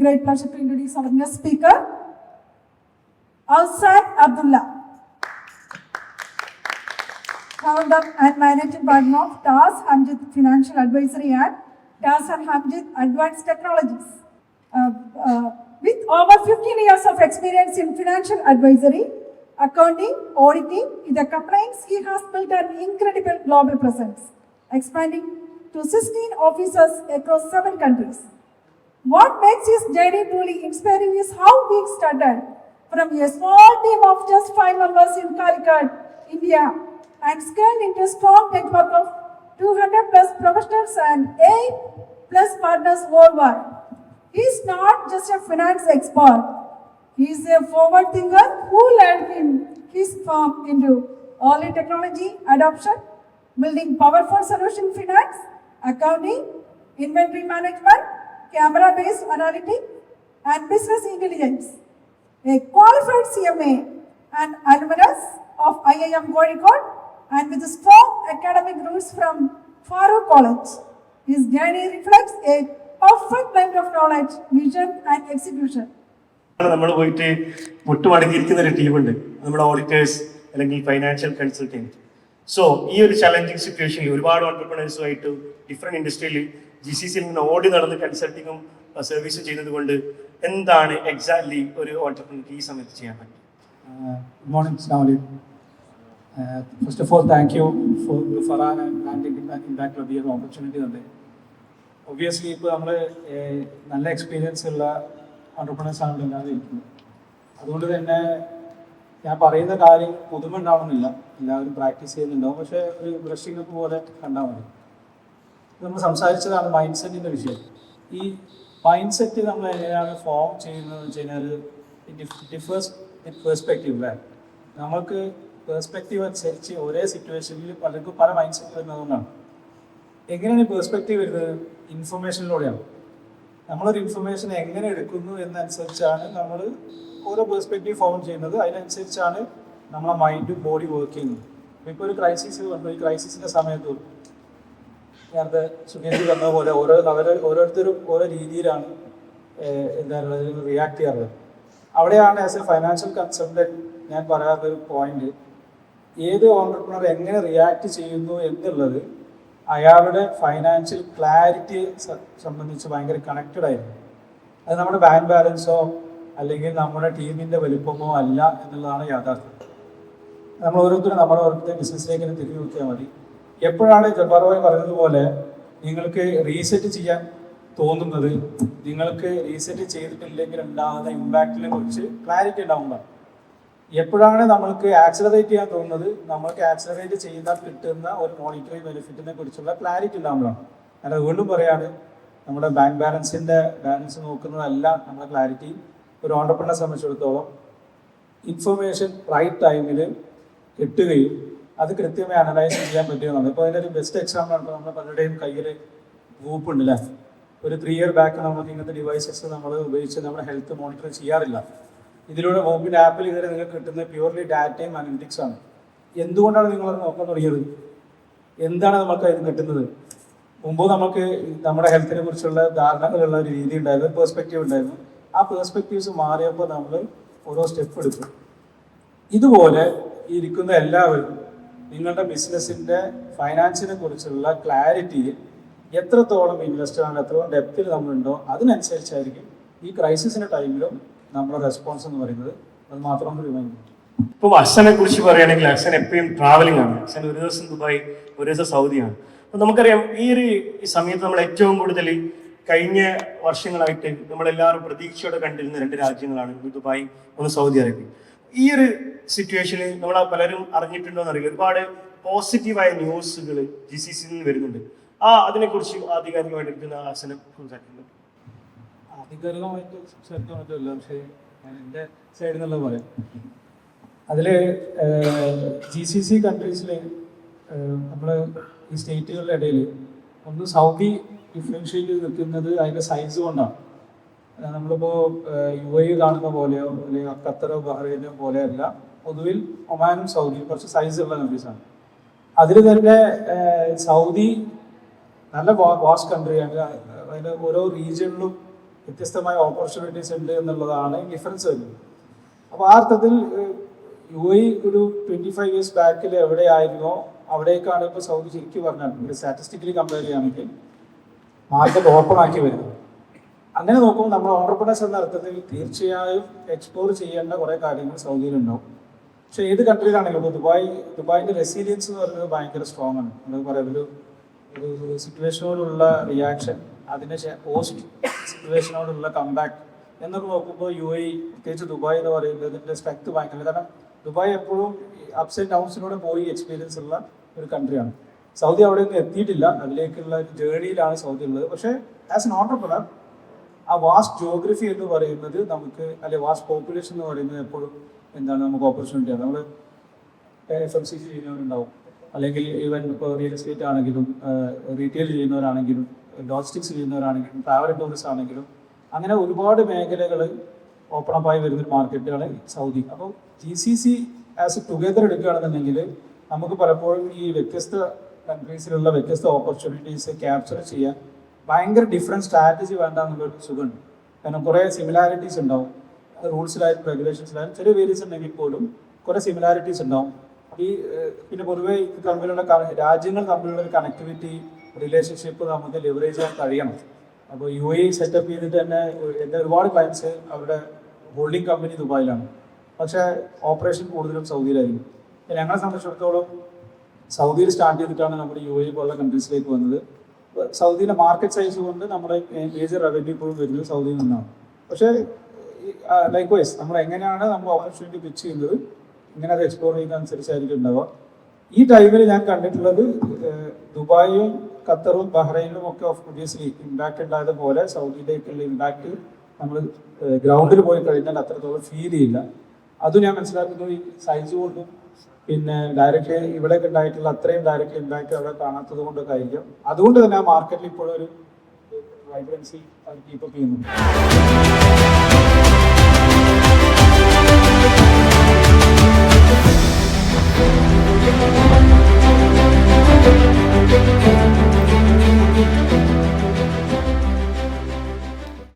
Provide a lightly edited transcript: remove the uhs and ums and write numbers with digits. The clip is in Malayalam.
great pleasure to introduce our next speaker, Awsad Abdullah, founder and managing partner of TAS Hamjid Financial Advisory and TAS and Hamjid Advanced Technologies. With over 15 years of experience in financial advisory, accounting, auditing, in the compliance, he has built an incredible global presence, expanding to 16 offices across 7 countries. What makes his journey truly inspiring is how he started from a small team of just 5 members in Calicut, India, and scaled into a strong network of 200 plus professionals and 8 plus partners worldwide. He is not just a finance expert. He is a forward thinker who led his firm into early technology adoption, building powerful solution finance, accounting, inventory management, camera-based analytics, and business intelligence. A qualified CMA and alumnus of IIM Kozhikode, and with strong academic roots from Farouk College. His journey reflects a perfect blend of knowledge, vision, and execution. നമ്മൾ പോയിട്ട് മുട്ടുമടങ്ങിയിരിക്കുന്ന ഒരു ടീമുണ്ട്, നമ്മുടെ ഓഡിറ്റേഴ്സ് അല്ലെങ്കിൽ ഫൈനാൻഷ്യൽ കൺസൾട്ടിങ്. സോ ഈ ഒരു ചലഞ്ചിങ് സിറ്റുവേഷനിൽ ഒരുപാട് ഓൺടർപ്രണേഴ്സുമായിട്ട് ഡിഫറെന്റ് ഇൻഡസ്ട്രിയിൽ GCCയിൽ നിന്ന് ഓടി നടന്ന് കൺസൾട്ടിങ്ങും സർവീസും ചെയ്യുന്നത് കൊണ്ട് എന്താണ് എക്സാക്ട്ലി ഒരു ഓൺടർപ്രണർക്ക് ഈ സമയത്ത് ചെയ്യാൻ പറ്റും? Good morning, Assalamu. First of all, thank you for Farhan and Impact Club the opportunity today. Obviously, ഇപ്പോൾ നമ്മൾ നല്ല എക്സ്പീരിയൻസ് ഉള്ള ഓൺടർപ്രണേഴ്സ് ആണ് എല്ലാവരും ഇരിക്കുന്നത്. അതുകൊണ്ട് തന്നെ ഞാൻ പറയുന്ന കാര്യം പുതുമ ഉണ്ടാവണമെന്നില്ല, എല്ലാവരും പ്രാക്ടീസ് ചെയ്യുന്നുണ്ടാവും. പക്ഷേ ഒരു ബ്രഷിംഗ് അപ്പ് പോലെ കണ്ടാൽ മതി. നമ്മൾ സംസാരിച്ചതാണ് മൈൻഡ് സെറ്റിൻ്റെ വിഷയം. ഈ മൈൻഡ് സെറ്റ് നമ്മൾ എങ്ങനെയാണ് ഫോം ചെയ്യുന്നതെന്ന് വെച്ച് കഴിഞ്ഞാൽ ഡിഫേഴ്സ് വിത്ത് പെർസ്പെക്റ്റീവ് അല്ലേ. നമുക്ക് പെർസ്പെക്റ്റീവ് അനുസരിച്ച് ഒരേ സിറ്റുവേഷനിൽ പലർക്കും പല മൈൻഡ് സെറ്റ് വരുന്നതുകൊണ്ടാണ്. എങ്ങനെയാണ് ഈ പെർസ്പെക്റ്റീവ് വരുന്നത്? ഇൻഫർമേഷനിലൂടെയാണ്. നമ്മളൊരു ഇൻഫർമേഷൻ എങ്ങനെ എടുക്കുന്നു എന്നനുസരിച്ചാണ് നമ്മൾ ഓരോ പെർസ്പെക്റ്റീവ് ഫോം ചെയ്യുന്നത്. അതിനനുസരിച്ചാണ് നമ്മളെ മൈൻഡും ബോഡി വർക്ക് ചെയ്യുന്നത്. ഇപ്പോൾ ഒരു ക്രൈസിസ് വന്നു, ഈ ക്രൈസിസിൻ്റെ സമയത്ത് നേരത്തെ സുഖേന്ദ്രി പറഞ്ഞ പോലെ ഓരോരുത്തരും ഓരോ രീതിയിലാണ് എന്താണ് റിയാക്ട് ചെയ്യാറുള്ളത്. അവിടെയാണ് ആസ് എ ഫൈനാൻഷ്യൽ കൺസൾട്ടൻറ്റ് ഞാൻ പറയാത്തൊരു പോയിന്റ്, ഏത് ഓൺടർപ്രണർ എങ്ങനെ റിയാക്ട് ചെയ്യുന്നു എന്നുള്ളത് അയാളുടെ ഫൈനാൻഷ്യൽ ക്ലാരിറ്റിയെ സംബന്ധിച്ച് ഭയങ്കര കണക്റ്റഡ് ആയിരുന്നു. അത് നമ്മുടെ ബാങ്ക് ബാലൻസോ അല്ലെങ്കിൽ നമ്മുടെ ടീമിൻ്റെ വലിപ്പമോ അല്ല എന്നുള്ളതാണ് യാഥാർത്ഥ്യം. നമ്മൾ ഓരോരുത്തരും ബിസിനസ്സിലേക്ക് തിരിഞ്ഞു നോക്കിയാൽ മതി. എപ്പോഴാണ് ജബ്ബാർ ഭായ് പറഞ്ഞതുപോലെ നിങ്ങൾക്ക് റീസെറ്റ് ചെയ്യാൻ തോന്നുന്നത്, നിങ്ങൾക്ക് റീസെറ്റ് ചെയ്തിട്ടില്ലെങ്കിൽ ഉണ്ടാകുന്ന ഇമ്പാക്റ്റിനെ കുറിച്ച് ക്ലാരിറ്റി ഉണ്ടാവുന്നതാണ്. എപ്പോഴാണ് നമ്മൾക്ക് ആക്സിലറേറ്റ് ചെയ്യാൻ തോന്നുന്നത്, നമ്മൾക്ക് ആക്സിലറേറ്റ് ചെയ്താൽ കിട്ടുന്ന ഒരു മോണിറ്ററി ബെനിഫിറ്റിനെ കുറിച്ചുള്ള ക്ലാരിറ്റി ഉണ്ടാവുന്നതാണ്. ഞാൻ വീണ്ടും പറയാണ്, നമ്മുടെ ബാങ്ക് ബാലൻസ് നോക്കുന്നതല്ല നമ്മുടെ ക്ലാരിറ്റി. ഒരു ഓൺടർപ്രണറെ സംബന്ധിച്ചിടത്തോളം ഇൻഫർമേഷൻ റൈറ്റ് ടൈമിൽ കിട്ടുകയും അത് കൃത്യമായി അനലൈസ് ചെയ്യാൻ പറ്റുന്നതാണ്. ഇപ്പോൾ അതിൻ്റെ ഒരു ബെസ്റ്റ് എക്സാമ്പിൾ ആണ്, ഇപ്പോൾ നമ്മുടെ പലരുടെയും കയ്യിൽ വൂപ്പ് ഉണ്ടല്ലേ. ഒരു 3 year ബാക്ക് നമുക്ക് ഇങ്ങനത്തെ ഡിവൈസസ് നമ്മൾ ഉപയോഗിച്ച് നമ്മുടെ ഹെൽത്ത് മോണിറ്റർ ചെയ്യാറില്ല. ഇതിലൂടെ വൂപ്പിൻ്റെ ആപ്പിൽ ഇതുവരെ നിങ്ങൾക്ക് കിട്ടുന്നത് പ്യൂർലി ഡാറ്റയും അനലിറ്റിക്സ് ആണ്. എന്തുകൊണ്ടാണ് നിങ്ങളത് നോക്കാൻ തുടങ്ങിയത്? എന്താണ് നമുക്ക് അതിന് കിട്ടുന്നത്? മുമ്പ് നമുക്ക് നമ്മുടെ ഹെൽത്തിനെ കുറിച്ചുള്ള ധാരണകളുള്ള ഒരു രീതി ഉണ്ടായിരുന്നു, പെർസ്പെക്റ്റീവ് ഉണ്ടായിരുന്നു. ആ പെർസ്പെക്റ്റീവ്സ് മാറിയപ്പോൾ നമ്മൾ ഓരോ സ്റ്റെപ്പ് എടുക്കും. ഇതുപോലെ ഇരിക്കുന്ന എല്ലാവരും നിങ്ങളുടെ ബിസിനസ്സിൻ്റെ ഫൈനാൻസിനെ കുറിച്ചുള്ള ക്ലാരിറ്റിയിൽ എത്രത്തോളം ഇൻവെസ്റ്റഡ് ആണ്, എത്രത്തോളം ഡെപ്തിൽ നമ്മളുണ്ടോ അതിനനുസരിച്ചായിരിക്കും ഈ ക്രൈസിസിൻ്റെ ടൈമിലും നമ്മുടെ റെസ്പോൺസ് എന്ന് പറയുന്നത്. അത് മാത്രം റിമൈൻഡ്. ഇപ്പോൾ അച്ഛനെ കുറിച്ച് പറയുകയാണെങ്കിൽ അച്ഛൻ എപ്പോഴും ട്രാവലിംഗ് ആണ്. അച്ഛൻ ഒരു ദിവസം ദുബായ്, ഒരു ദിവസം സൗദിയാണ്. അപ്പോൾ നമുക്കറിയാം ഈ സമയത്ത് നമ്മൾ ഏറ്റവും കൂടുതൽ കഴിഞ്ഞ വർഷങ്ങളായിട്ട് നമ്മളെല്ലാവരും പ്രതീക്ഷയോടെ കണ്ടിരുന്ന 2 രാജ്യങ്ങളാണ്, ദുബായ്, ഒന്ന് സൗദി അറേബ്യ. ഈ ഒരു സിറ്റുവേഷനിൽ നമ്മൾ പലരും അറിഞ്ഞിട്ടുണ്ടോ എന്നറിയില്ല, ഒരുപാട് പോസിറ്റീവായ ന്യൂസുകൾ GCCയിൽ നിന്ന് വരുന്നുണ്ട്. അതിനെക്കുറിച്ച് ആധികാരികമായിട്ട് എടുക്കുന്ന അച്ഛനെ സംസാരിക്കുന്നത്? ആധികാരികമായിട്ട് സംസാരിക്കാൻ പറ്റില്ല, പക്ഷേ ഞാൻ എൻ്റെ സൈഡിൽ നിന്നുള്ള പറയാം. അതിൽ GCC കൺട്രീസിൽ നമ്മൾ ഈ സ്റ്റേറ്റുകളുടെ ഇടയിൽ ഒന്ന് സൗദി ഡിഫറൻഷ്യേറ്റ് ചെയ്ത് നിൽക്കുന്നത് അതിൻ്റെ സൈസ് കൊണ്ടാണ്. നമ്മളിപ്പോൾ UAE കാണുന്ന പോലെയോ അല്ലെങ്കിൽ ഖത്തറോ ബഹ്റൈനോ പോലെയല്ല, പൊതുവിൽ ഒമാനും സൗദിയും കുറച്ച് സൈസുള്ള കൺട്രീസാണ്. അതിൽ തന്നെ സൗദി നല്ല വാസ്റ്റ് കൺട്രിയാണ്. അതിൻ്റെ ഓരോ റീജിയണിലും വ്യത്യസ്തമായ ഓപ്പർച്യൂണിറ്റീസ് ഉണ്ട് എന്നുള്ളതാണ് ഡിഫറൻസ് വരുന്നത്. അപ്പോൾ ആ അർത്ഥത്തിൽ UAE ഒരു 25 years ബാക്കിൽ എവിടെയായിരുന്നോ അവിടേക്കാണ് ഇപ്പോൾ സൗദി ശരിക്കും പറഞ്ഞാൽ ഒരു സ്റ്റാറ്റിസ്റ്റിക്കലി കമ്പയർ ചെയ്യുകയാണെങ്കിൽ മാർക്കറ്റ് ഓപ്പൺ ആക്കി വരുന്നത്. അങ്ങനെ നോക്കുമ്പോൾ നമ്മൾ ഓണ്ടർപ്രണേഴ്സ് എന്ന അർത്ഥത്തിൽ തീർച്ചയായും എക്സ്പ്ലോർ ചെയ്യേണ്ട കുറേ കാര്യങ്ങൾ സൗദിയിലുണ്ടാവും. പക്ഷേ ഏത് കൺട്രിയിലാണെങ്കിലും ഇപ്പോൾ ദുബായിൻ്റെ റെസീലിയൻസ് എന്ന് പറയുന്നത് ഭയങ്കര സ്ട്രോങ് ആണ്. നമ്മൾ പറയാം ഒരു സിറ്റുവേഷനോടുള്ള റിയാക്ഷൻ, അതിന് പോസ്റ്റ് സിറ്റുവേഷനോടുള്ള കംബാക്ക് എന്നൊക്കെ നോക്കുമ്പോൾ UAE പ്രത്യേകിച്ച് ദുബായ് എന്ന് പറയുന്നതിൻ്റെ സ്ട്രെങ്ത് ഭയങ്കര. കാരണം ദുബായ് എപ്പോഴും അപ്സ് ആൻഡ് ഡൗൺസിലൂടെ പോയി എക്സ്പീരിയൻസ് ഉള്ള ഒരു കൺട്രിയാണ്. സൗദി അവിടെ ഒന്നും എത്തിയിട്ടില്ല, അതിലേക്കുള്ള ഒരു ജേർണിയിലാണ് സൗദി ഉള്ളത്. പക്ഷേ ആസ് എൻ ഓണ്ടർപ്രണർ ആ വാസ്റ്റ് ജോഗ്രഫി എന്ന് പറയുന്നത് നമുക്ക്, അല്ലെ വാസ്റ്റ് പോപ്പുലേഷൻ എന്ന് പറയുന്നത് എപ്പോഴും എന്താണ് നമുക്ക് ഓപ്പർച്യൂണിറ്റിയാണ്. നമ്മൾ FMCG ചെയ്യുന്നവരുണ്ടാവും, അല്ലെങ്കിൽ ഈവൻ ഇപ്പോൾ റിയൽ എസ്റ്റേറ്റ് ആണെങ്കിലും റീറ്റെയിൽ ചെയ്യുന്നവരാണെങ്കിലും ലോജിസ്റ്റിക്സ് ചെയ്യുന്നവരാണെങ്കിലും ട്രാവൽ ആൻഡ് ടൂറിസം ആണെങ്കിലും അങ്ങനെ ഒരുപാട് മേഖലകൾ ഓപ്പൺ അപ്പായി വരുന്നൊരു മാർക്കറ്റാണ് സൗദി. അപ്പോൾ GCC ആസ് എ ടുഗദർ എടുക്കുകയാണെന്നുണ്ടെങ്കിൽ നമുക്ക് പലപ്പോഴും ഈ വ്യത്യസ്ത കൺട്രീസിലുള്ള വ്യത്യസ്ത ഓപ്പർച്യൂണിറ്റീസ് ക്യാപ്ചർ ചെയ്യാൻ ഭയങ്കര ഡിഫറെൻറ്റ് സ്ട്രാറ്റജി വേണ്ട എന്നുള്ളൊരു സുഖമുണ്ട്. കാരണം കുറേ സിമിലാരിറ്റീസ് ഉണ്ടാവും, റൂൾസിലായാലും റെഗുലേഷൻസിലായാലും ചെറിയ വേരിയസ് ഉണ്ടെങ്കിൽ പോലും കുറേ സിമിലാരിറ്റീസ് ഉണ്ടാവും. ഈ പിന്നെ പൊതുവേ ഇത് തമ്മിലുള്ള രാജ്യങ്ങൾ തമ്മിലുള്ള ഒരു കണക്ടിവിറ്റി റിലേഷൻഷിപ്പ് നമുക്ക് ലിവറേജ് ചെയ്യാൻ കഴിയണം. അപ്പോൾ UAE സെറ്റപ്പ് ചെയ്തിട്ട് തന്നെ എൻ്റെ ഒരുപാട് ക്ലയൻസ് അവരുടെ ഹോൾഡിംഗ് കമ്പനി ദുബായിലാണ്, പക്ഷേ ഓപ്പറേഷൻ കൂടുതലും സൗദിയിലായിരിക്കും. ഞങ്ങളെ സംബന്ധിച്ചിടത്തോളം സൗദിയിൽ സ്റ്റാർട്ട് ചെയ്തിട്ടാണ് നമ്മുടെ UAE പോലുള്ള കൺട്രീസിലേക്ക് വന്നത്. സൗദിയിലെ മാർക്കറ്റ് സൈസ് കൊണ്ട് നമ്മുടെ മേജർ റവന്യൂ ഇപ്പോഴും വരുന്നത് സൗദിയിൽ നിന്നാണ്. പക്ഷേ ലൈക്ക് വൈസ് നമ്മൾ എങ്ങനെയാണ് നമ്മൾ ഓപ്പർച്യൂണിറ്റി പിച്ച് ചെയ്യുന്നത്, ഇങ്ങനെ അത് എക്സ്പ്ലോർ ചെയ്യുന്നതനുസരിച്ചായിരിക്കും ഉണ്ടാവുക. ഈ ടൈമിൽ ഞാൻ കണ്ടിട്ടുള്ളത് ദുബായും ഖത്തറും ബഹ്റൈനിലും ഒക്കെ ഒബ്വിയസ്ലി ഇമ്പാക്റ്റ് ഉണ്ടായതുപോലെ സൗദിയിലേക്കുള്ള ഇമ്പാക്റ്റ് നമ്മൾ ഗ്രൗണ്ടിൽ പോയി കഴിഞ്ഞാൽ അത്രത്തോളം ഫീൽ ചെയ്യില്ല. അതും ഞാൻ മനസ്സിലാക്കുന്നത് ഈ സൈസ് കൊണ്ടും പിന്നെ ഡയറക്റ്റ് ഇവിടെയൊക്കെ ഉണ്ടായിട്ടുള്ള അത്രയും ഡയറക്റ്റ് ഇമ്പാക്റ്റ് അവിടെ കാണാത്തത് കൊണ്ടൊക്കെ ആയിരിക്കും. അതുകൊണ്ട് തന്നെ ആ മാർക്കറ്റിൽ ഇപ്പോഴൊരു വൈബ്രൻസി അത് കീപ്പപ്പ് ചെയ്യുന്നുണ്ട്.